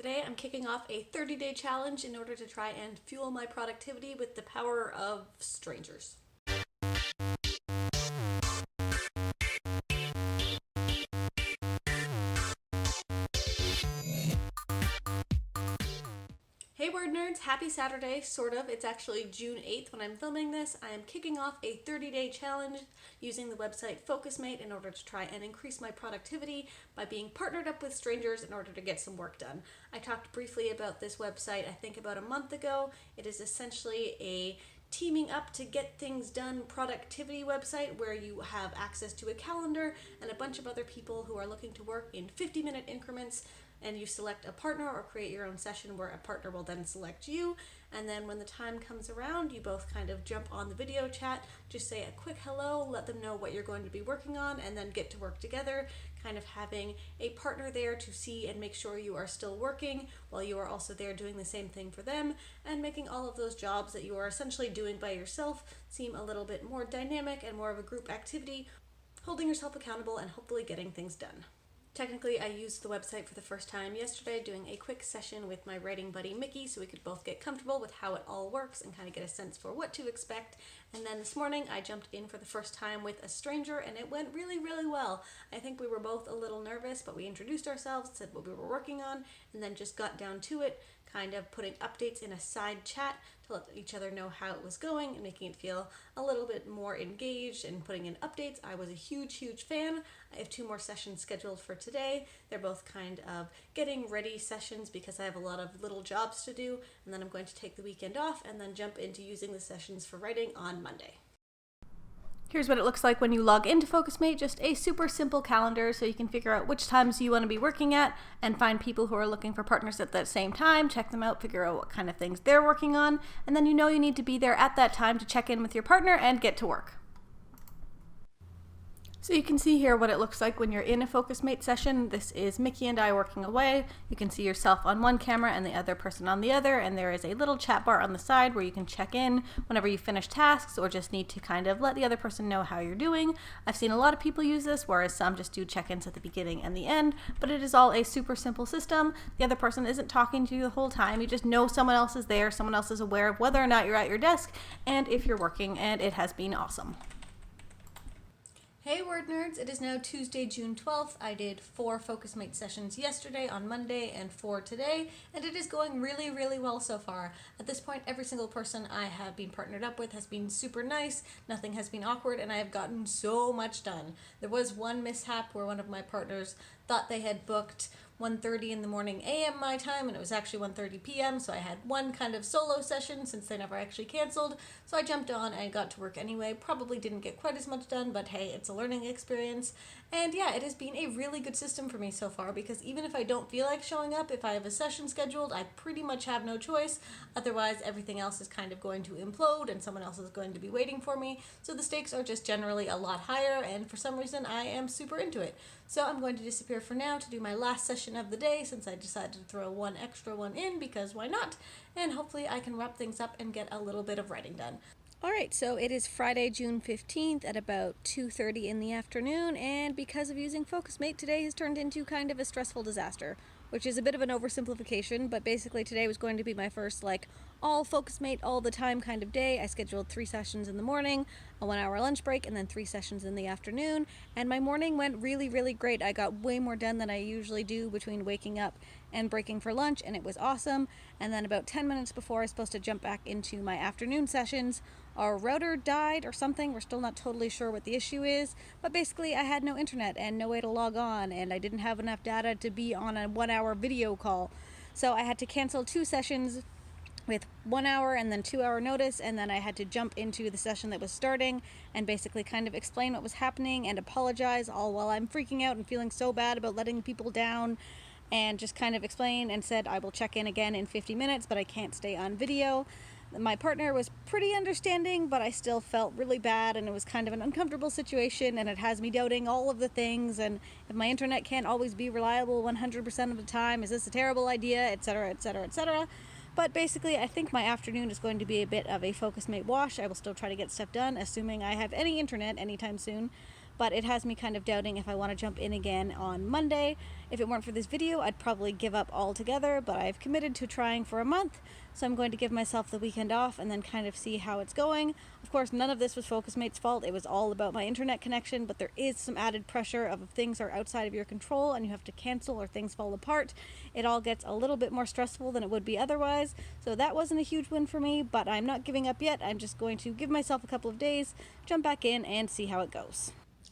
Today I'm kicking off a 30-day challenge in order to try and fuel my productivity with the power of strangers. Hey WordNerds, happy Saturday, sort of. It's actually June 8th when I'm filming this. I am kicking off a 30-day challenge using the website FocusMate in order to try and increase my productivity by being partnered up with strangers in order to get some work done. I talked briefly about this website, I think about a month ago. It is essentially a teaming up to get things done productivity website where you have access to a calendar and a bunch of other people who are looking to work in 50-minute increments, and you select a partner or create your own session where a partner will then select you, and then when the time comes around you both kind of jump on the video chat, just say a quick hello, let them know what you're going to be working on, and then get to work together, kind of having a partner there to see and make sure you are still working while you are also there doing the same thing for them, and making all of those jobs that you are essentially doing by yourself seem a little bit more dynamic and more of a group activity, holding yourself accountable and hopefully getting things done. Technically, I used the website for the first time yesterday doing a quick session with my writing buddy Mickey so we could both get comfortable with how it all works and kind of get a sense for what to expect. And then this morning I jumped in for the first time with a stranger and it went really, really well. I think we were both a little nervous, but we introduced ourselves, said what we were working on, and then just got down to it, kind of putting updates in a side chat to let each other know how it was going and making it feel a little bit more engaged and putting in updates. I was a huge fan. I have 2 more sessions scheduled for today. They're both kind of getting ready sessions because I have a lot of little jobs to do, and then I'm going to take the weekend off and then jump into using the sessions for writing on Monday. Here's what it looks like when you log into FocusMate, just a super simple calendar so you can figure out which times you want to be working at and find people who are looking for partners at that same time, check them out, figure out what kind of things they're working on, and then you know you need to be there at that time to check in with your partner and get to work. So you can see here what it looks like when you're in a FocusMate session. This is Mickey and I working away. You can see yourself on one camera and the other person on the other, and there is a little chat bar on the side where you can check in whenever you finish tasks or just need to kind of let the other person know how you're doing. I've seen a lot of people use this, whereas some just do check-ins at the beginning and the end, but it is all a super simple system. The other person isn't talking to you the whole time. You just know someone else is there, someone else is aware of whether or not you're at your desk and if you're working, and it has been awesome. Hey WordNerds, it is now Tuesday, June 12th. I did 4 FocusMate sessions yesterday, on Monday, and 4 today, and it is going really, really well so far. At this point, every single person I have been partnered up with has been super nice, nothing has been awkward, and I have gotten so much done. There was one mishap where one of my partners thought they had booked 1:30 in the morning a.m. my time, and it was actually 1:30 p.m., so I had one kind of solo session since they never actually canceled, so I jumped on and got to work anyway. Probably didn't get quite as much done, but hey, it's a learning experience. And yeah, it has been a really good system for me so far, because even if I don't feel like showing up, if I have a session scheduled, I pretty much have no choice. Otherwise, everything else is kind of going to implode and someone else is going to be waiting for me, so the stakes are just generally a lot higher, and for some reason I am super into it. So I'm going to disappear for now to do my last session of the day, since I decided to throw one extra one in because why not? And hopefully I can wrap things up and get a little bit of writing done. Alright, so it is Friday, June 15th at about 2:30 in the afternoon, and because of using FocusMate, today has turned into kind of a stressful disaster, which is a bit of an oversimplification, but basically today was going to be my first all FocusMate all the time kind of day. I scheduled 3 sessions in the morning, a 1-hour lunch break, and then 3 sessions in the afternoon, and my morning went really, really great. I got way more done than I usually do between waking up and breaking for lunch, and it was awesome. And then about 10 minutes before I was supposed to jump back into my afternoon sessions, our router died or something. We're still not totally sure what the issue is, but basically I had no internet and no way to log on, and I didn't have enough data to be on a 1-hour video call. So I had to cancel 2 sessions with 1 hour and then 2-hour notice, and then I had to jump into the session that was starting and basically kind of explain what was happening and apologize, all while I'm freaking out and feeling so bad about letting people down, and just kind of explain and said I will check in again in 50 minutes, but I can't stay on video. My partner was pretty understanding, but I still felt really bad, and it was kind of an uncomfortable situation, and it has me doubting all of the things, and if my internet can't always be reliable 100% of the time, is this a terrible idea, etc., etc., etc. But basically, I think my afternoon is going to be a bit of a FocusMate wash. I will still try to get stuff done, assuming I have any internet anytime soon. but it has me kind of doubting if I want to jump in again on Monday. If it weren't for this video, I'd probably give up altogether, but I've committed to trying for a month, so I'm going to give myself the weekend off and then kind of see how it's going. Of course, none of this was FocusMate's fault. It was all about my internet connection, but there is some added pressure of if things are outside of your control and you have to cancel or things fall apart. It all gets a little bit more stressful than it would be otherwise, so that wasn't a huge win for me, but I'm not giving up yet. I'm just going to give myself a couple of days, jump back in, and see how it goes.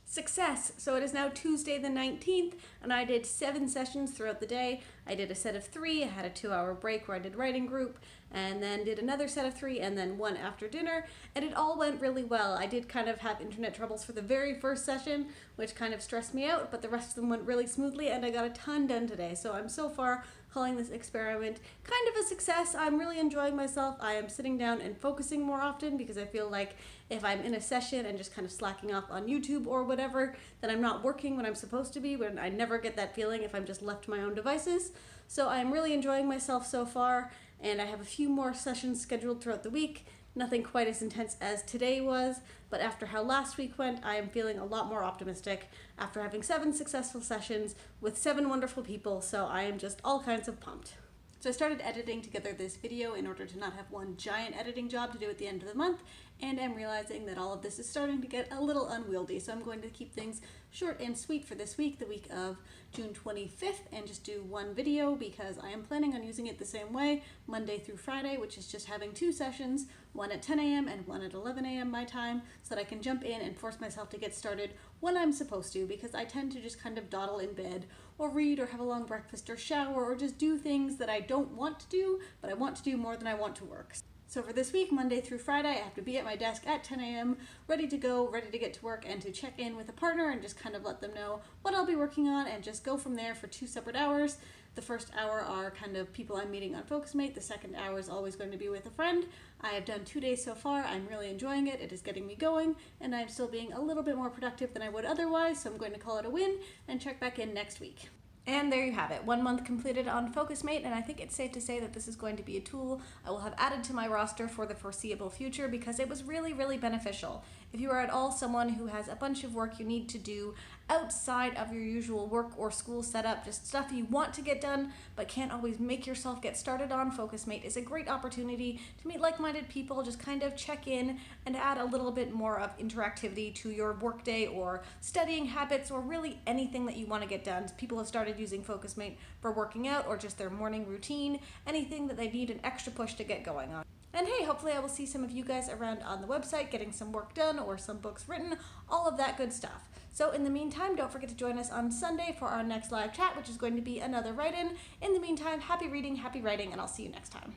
Success! So it is now Tuesday the 19th, and I did 7 sessions throughout the day. I did a set of 3, I had a 2-hour break where I did writing group, and then did another set of 3, and then 1 after dinner, and it all went really well. I did kind of have internet troubles for the very first session, which kind of stressed me out, but the rest of them went really smoothly, and I got a ton done today. So I'm so far calling this experiment kind of a success. I'm really enjoying myself. I am sitting down and focusing more often because I feel like if I'm in a session and just kind of slacking off on YouTube or whatever, then I'm not working when I'm supposed to be, when I never get that feeling if I'm just left to my own devices. So I'm really enjoying myself so far, and I have a few more sessions scheduled throughout the week. Nothing quite as intense as today was, but after how last week went, I am feeling a lot more optimistic after having 7 successful sessions with 7 wonderful people, so I am just all kinds of pumped. So I started editing together this video in order to not have one giant editing job to do at the end of the month, and I'm realizing that all of this is starting to get a little unwieldy, so I'm going to keep things short and sweet for this week, the week of June 25th, and just do 1 video because I am planning on using it the same way, Monday through Friday, which is just having 2 sessions, one at 10 a.m. and one at 11 a.m. my time, so that I can jump in and force myself to get started when I'm supposed to, because I tend to just kind of dawdle in bed or read or have a long breakfast or shower or just do things that I don't want to do, but I want to do more than I want to work. So for this week, Monday through Friday, I have to be at my desk at 10 a.m., ready to go, ready to get to work, and to check in with a partner and just kind of let them know what I'll be working on and just go from there for 2 separate hours. The first hour are kind of people I'm meeting on FocusMate. The second hour is always going to be with a friend. I have done 2 days so far. I'm really enjoying it. It is getting me going, and I'm still being a little bit more productive than I would otherwise, so I'm going to call it a win and check back in next week. And there you have it, 1 month completed on FocusMate, and I think it's safe to say that this is going to be a tool I will have added to my roster for the foreseeable future because it was really, really beneficial. If you are at all someone who has a bunch of work you need to do outside of your usual work or school setup, just stuff you want to get done but can't always make yourself get started on, FocusMate is a great opportunity to meet like-minded people, just kind of check in and add a little bit more of interactivity to your workday or studying habits or really anything that you want to get done. People have started using FocusMate for working out or just their morning routine, anything that they need an extra push to get going on. And hey, hopefully I will see some of you guys around on the website getting some work done or some books written, all of that good stuff. So in the meantime, don't forget to join us on Sunday for our next live chat, which is going to be another write-in. In the meantime, happy reading, happy writing, and I'll see you next time.